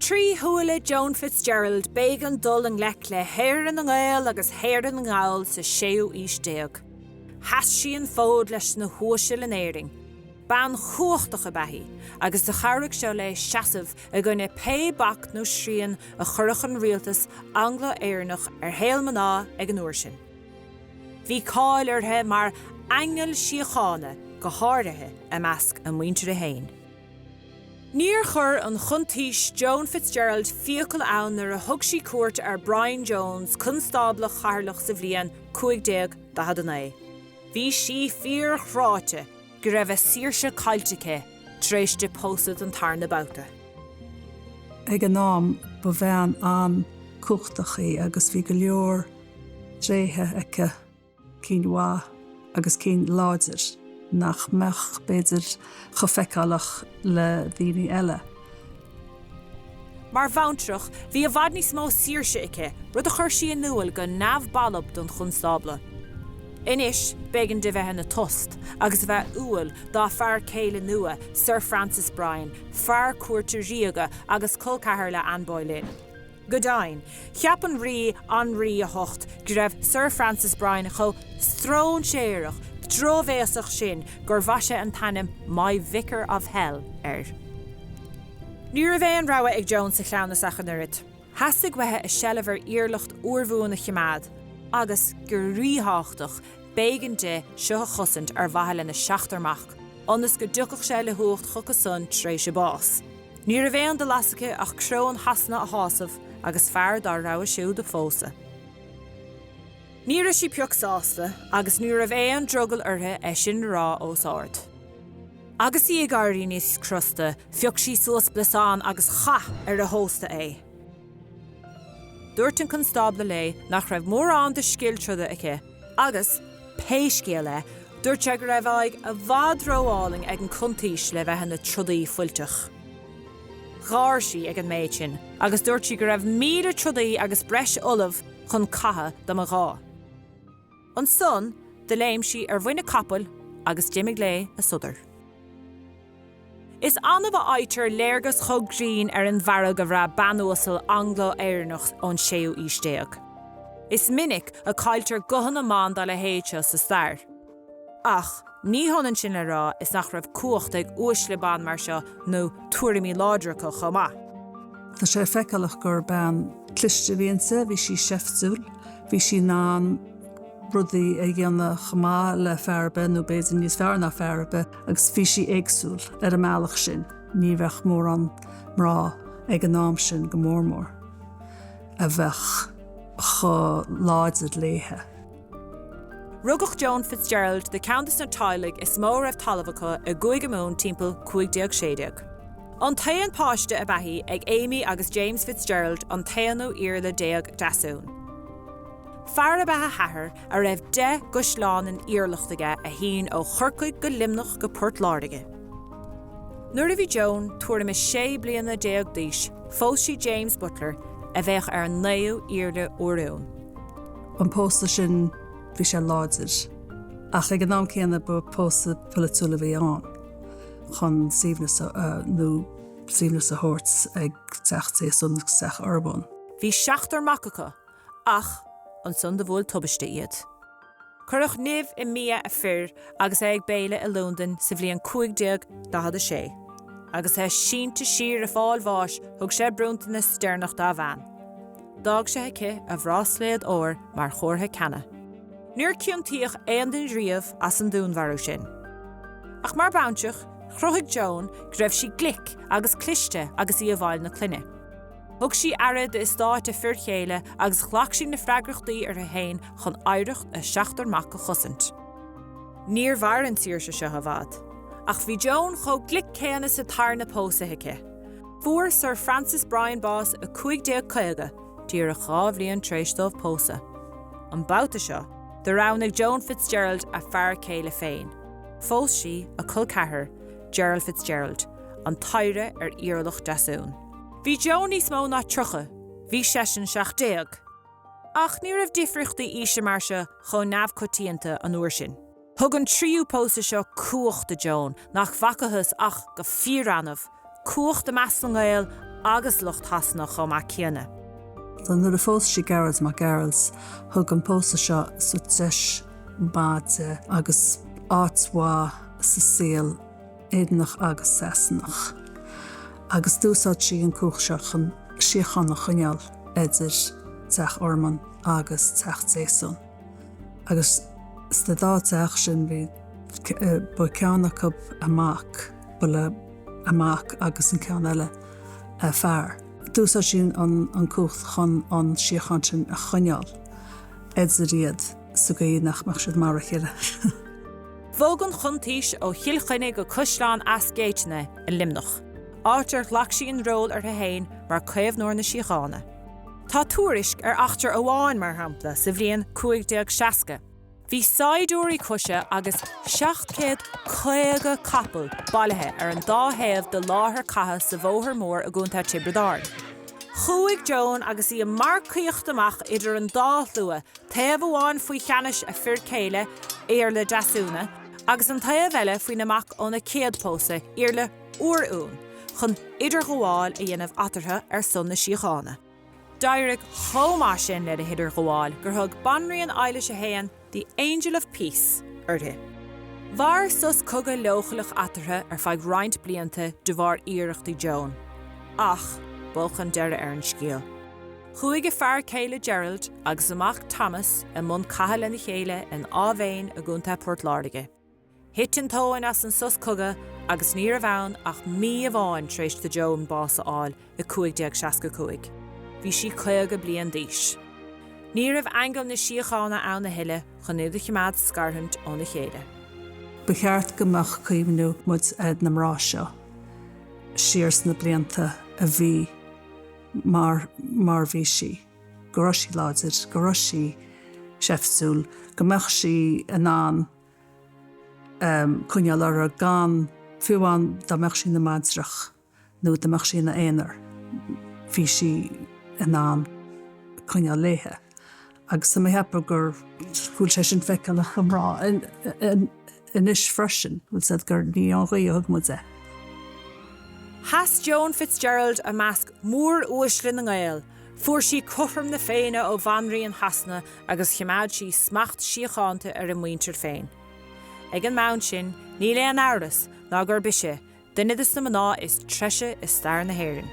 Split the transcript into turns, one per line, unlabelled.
Trí thuaile Joan Fitzgerald bégan dul an leith le hÉireann an Aingeal agus hÉireann an Aingeal sa 16. Has sí an fód leis na huaisle an éiring. Ban chuachtacha bethi, agus de charach seo le seasamh a gine pe bach nó srían a churach an rialtas Anglo-Éireannach héalmaná ag an uair sin. Bhí cáil orthe mar Aingeal Síochána go háirithe a measc an muintir a hain. Níor chur an chuntaois Joan Fitzgerald fiacail ann ar a thug sí cuairt ar Brian Jones constábla charlach sa bhliain 15. Bhí sí fíor chráite go raibh saoirse cailteacha tréis de pósadh an tarna bouta.
Ag an nám ba bhean an cuachtachaí agus bhí go leor dréithe aice cínhá agus cín láidir nach meach beidir go feicáilach le daoine eile.
Mar bhaintrach, bhí a bhad níos mó saoirse aice rud a chuir sí an nuail go neamhballab don chunstábla. Inis, began de bheith na tost, agus bheith uail dá fearr chéile nua, Sir Francis Bryan, fearr cuairte riaga agus colcathair le anbáilin. Godain, cheapan rí an rí a hocht go raibh Sir Francis Bryan cho strón séireach, drovéasach sin gur bhaise an tanim my vicar of hell Nuair a bheith an rogha ag Joan sa chlann na sachanúirit. Hasig wethe a seilever iarlacht uirmhuan na chaimeád, agus gur ríháchtach bégan de seo a chosint ar bhaile na seachtarmach, onas go ducach sé le huacht chucha sun tréis bás. Nuair a bheith an de lasacha ach crón hasna a hásamh agus fearr dá rogha siú de fósa. Níor sí peoch sásta agus nuair a bheith an drogal orthe sin rá os áirt. Agus í garí níos crusta, fioch sí suas blasán agus cha ar a hósta é. Dúirt an constábla lé nach raibh mór an de sciiltruda aice, agus péiscéile dúirt ag raibh ag a bhad róáling ag an cuntaois le bheith na trudaí fuilteach. Ghár sí ag an méid sin, agus dúirt sí go raibh míle trudaí agus breis ulamh chun catha dam a gá. An son, de léim sí ar bhaine capal agus Jimmy lé a sudar. Is anna bh áitir léargas chug grín ar an bharr go bhra banúasal Anglo-Éireannach ón 16. Is minic a cáiltear gohanna man dá le héite sa stair. Ach, ní honan sin le rá is nach raibh cuacht ag uaisle ban mar seo nó tuairimí láidracha chomá.
Tá sé feicáilach gur ban cliste bhíonsa, bhí sí seifsúil, bhí sí ná rudaí a dhéanana chomá le fearbe nó béidir níos fearr na fearbe agus bhí sí éagsúil ar a mealach sin, ní bheith mór an mrá ag an nám sin go mórmór a bheith cho láidir léthe.
Rugach Joan Fitzgerald de Countess na Teideal is mó raibh talamhacha a 5 mún timpeall 15. An taon páiste a bheithí ag Amy agus James Fitzgerald an taonú uirthi Dheasumhan. Fearr a bethe hathair a raibh 10 go slán an iarlachtaige a hín ó chorcaig go limnach go Port Láirdige. Nuair a bhí Joan tuairim is 6 bliana 10 d'aois, fós sí James Butler a bheith ar an 9 uirthi Urumhan.
An pósadh sin bhí sé láidir, ach ag an nám céanna bu pósadh pósadh bhí an chun síomhnas a hórts ag teachtaí sunach Urbán.
Bhí 7 macacha, ach an son de bhfuil tubaiste iad. Curach nimh I mia a fir agus ag béile I London sa bhliain 15. Agus sínta sír a fáil bháis thug sé brúnta na stearnach dá bhean. Dag sé aice a bhrásléad óir mar chórtha canna. Nuair cinntíoch éon den riamh as an dúinn bharú sin. Ach mar bainteach, chruthigh Joan go raibh sí glic agus cliste agus í a bhail na cluine. Thug sí airad is stáit a fir chéile agus chhlach sí na freagrachtaí ar a hain chun áireacht a 16 go chosint. Níor bharr an saoirse seo a bhad, ach bhí Joan cho glic céanna sa tarna pósadh. Fuair Sir Francis Bryan bás a 15 tíar a chábhlíonn tréistómh pósadh. An bouta seo, de ránach Joan Fitzgerald a fearr chéile féin. Fós sí a colcathair Gerald Fitzgerald, an taire ar iarlach Dheasumhan. Bhí Joan níos mó ná trocha, bhí sesin 16. Ach ní raibh difriachtaí íse mar se chun neamhghnách an uair sin. Thug an tríú pósadh seo cuacht de Joan nach bhacachas ach go fíorannamh, cuacht de meas an Gael agus lucht hasna choimeád céanna.
Tá nuair a fós sí garad má garals, thug an pósadh seo sa deis báide agus áitmhá sa síl éideannach agus sasannach. Agus dúsáid sí an cúch seo chun Síochána chuineáil idir teach orman agus teach Dheasumhan. Agus sta dá teach sin bhí ba ceannach amach bula amach agus an ceann eile fearr. Dúsáid sin an cúch chun an Síochána sin a chuineáil idir iad sa gaíonach mar siad mar a chéile.
Bhógann chuntaois ó chiilchaine go cosláán as géitne in limnach. Áitir ghlach an ról ar hain mar caomhnóir na Síochána. Tá túrisc ar achtar amháin mar hampla sa bhliain 1560. Bhí saidúirí cúise agus 750 capall bailithe ar an dá-thaobh de láthair catha sa bhóthar mór a gúnta Tibredáin. Chúig Joan agus í marcaíocht amach idir an dá lua taobh amháin faoi cheannis a fir chéile le Dheasumhan agus an taobh eile faoin amach óna céad pósadh le uairthi chun idir gháil a dhéanamh atartha ar son na Síochána. D'éirigh chomá sin le a idir gháil gur thug Banríon Eilís a hÉireann the Angel of Peace uirthi. Bharr sus cogadh lochalach atartha ar feadh roinnt blianta de bharr iireachtaí Joan. Ach, bulchan deire ar an scéal. Chúig fearr chéile Gerald agus amach Thomas a mún catha lena chéile in ábhéin a gúnta Portláirige. Hitin tóin as an sus cogadh agus ní a bhain ach mí a bháin tréis de Joan bása áil i 1565. Bhí si chuige bliain díos. Ní rah Aingeal na Síochána ann na hiile chun idir choimeád scarthaint ó na chéile.
Becheart gomach chuimhnú mud na mrá seo. Siars na blianta a bhí mar bhí si. Go raibh sí láidir, go raibh sí seifsúil, gomach sí an cúineáil ar a gan fiúháin dámach sí na maidsrach nó dámach sí na éonar. Bhí sí an cúineáil léithe. Agus sa mé heapar gur bhfuil sé sin feiceáil a chumrá in is freisin, bhfuil said gur ní an ghaoth mu é.
Has Joan Fitzgerald a measc mór uaisle na Gael, fuair sí cothrom na féine ó Banríon hasna agus choimeád sí smacht síochánta ar an muintir féin. Ag an mount sin, ní le an áras ná gur bise, duine is na maná is treise is stair na hÉireann.